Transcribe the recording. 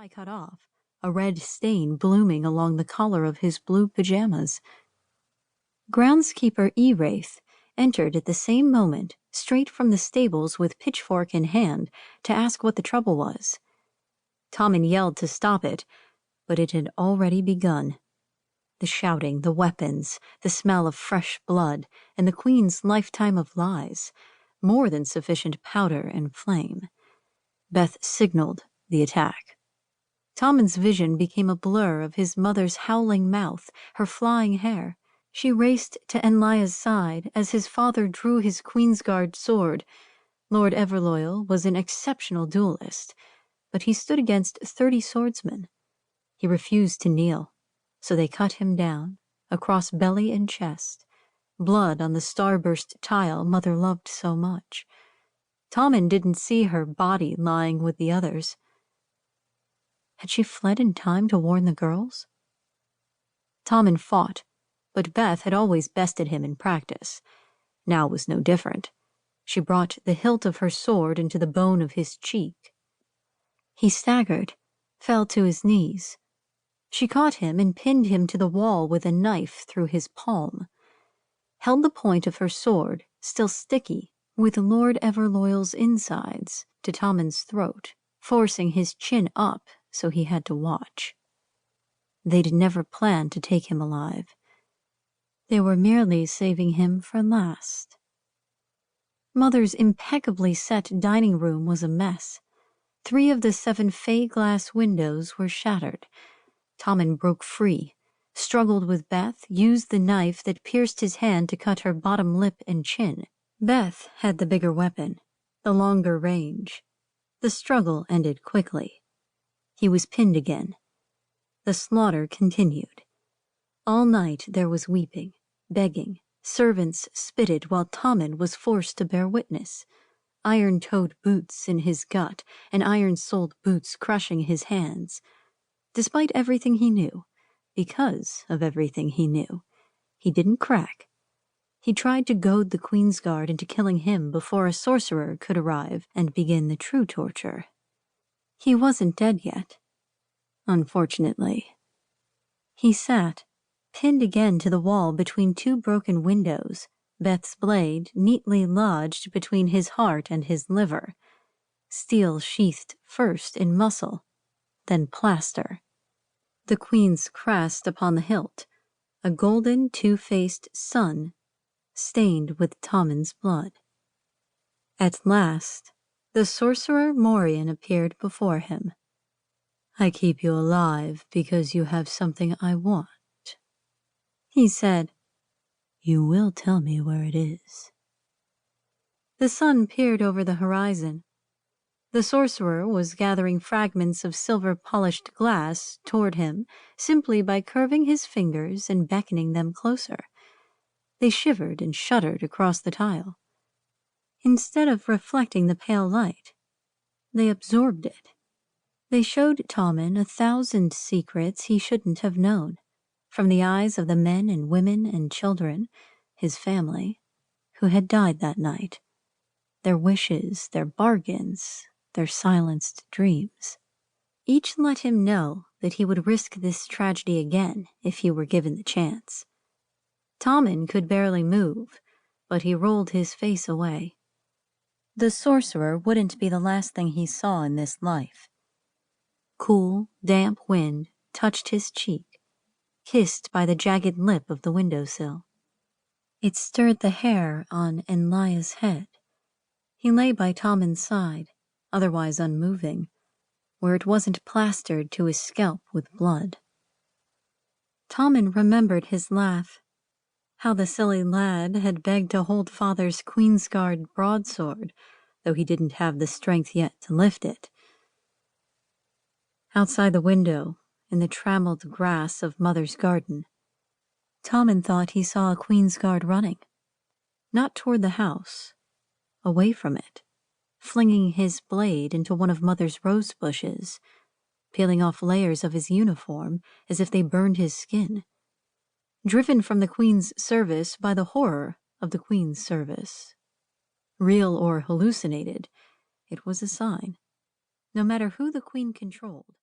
tie cut off, a red stain blooming along the collar of his blue pajamas. Groundskeeper E-Wraith entered at the same moment, straight from the stables with pitchfork in hand, to ask what the trouble was. Tommen yelled to stop it, but it had already begun. The shouting, the weapons, the smell of fresh blood, and the Queen's lifetime of lies, more than sufficient powder and flame. Beth signaled the attack. Tommen's vision became a blur of his mother's howling mouth, her flying hair. She raced to Enlaya's side as his father drew his Queensguard sword. Lord Everloyal was an exceptional duelist, but he stood against 30 swordsmen. He refused to kneel, so they cut him down, across belly and chest, blood on the starburst tile Mother loved so much. Tommen didn't see her body lying with the others. Had she fled in time to warn the girls? Tommen fought, but Beth had always bested him in practice. Now was no different. She brought the hilt of her sword into the bone of his cheek. He staggered, fell to his knees. She caught him and pinned him to the wall with a knife through his palm. Held the point of her sword, still sticky, with Lord Everloyal's insides, to Tommen's throat, forcing his chin up so he had to watch. They'd never planned to take him alive. They were merely saving him for last. Mother's impeccably set dining room was a mess. 3 of the 7 fey glass windows were shattered. Tommen broke free, struggled with Beth, used the knife that pierced his hand to cut her bottom lip and chin. Beth had the bigger weapon, the longer range. The struggle ended quickly. He was pinned again. The slaughter continued. All night there was weeping, begging. Servants spitted while Tommen was forced to bear witness. Iron-toed boots in his gut and iron-soled boots crushing his hands. Despite everything he knew, because of everything he knew, he didn't crack. He tried to goad the Queensguard into killing him before a sorcerer could arrive and begin the true torture. He wasn't dead yet, unfortunately. He sat, pinned again to the wall between 2 broken windows, Beth's blade neatly lodged between his heart and his liver, steel sheathed first in muscle, then plaster. The Queen's crest upon the hilt, a golden 2-faced sun, stained with Tommen's blood. At last, the sorcerer Morian appeared before him. "I keep you alive because you have something I want," he said. "You will tell me where it is." The sun peered over the horizon. The sorcerer was gathering fragments of silver-polished glass toward him simply by curving his fingers and beckoning them closer. They shivered and shuddered across the tile. Instead of reflecting the pale light, they absorbed it. They showed Tommen 1,000 secrets he shouldn't have known, from the eyes of the men and women and children, his family, who had died that night. Their wishes, their bargains, their silenced dreams. Each let him know that he would risk this tragedy again if he were given the chance. Tommen could barely move, but he rolled his face away. The sorcerer wouldn't be the last thing he saw in this life. Cool, damp wind touched his cheek, kissed by the jagged lip of the windowsill. It stirred the hair on Enlaya's head. He lay by Tommen's side, otherwise unmoving, where it wasn't plastered to his scalp with blood. Tommen remembered his laugh, how the silly lad had begged to hold Father's Queensguard broadsword, though he didn't have the strength yet to lift it. Outside the window, in the trammeled grass of Mother's garden, Tommen thought he saw a Queensguard running, not toward the house, away from it, flinging his blade into one of Mother's rose bushes, peeling off layers of his uniform as if they burned his skin. Driven from the Queen's service by the horror of the Queen's service. Real or hallucinated, it was a sign. No matter who the Queen controlled,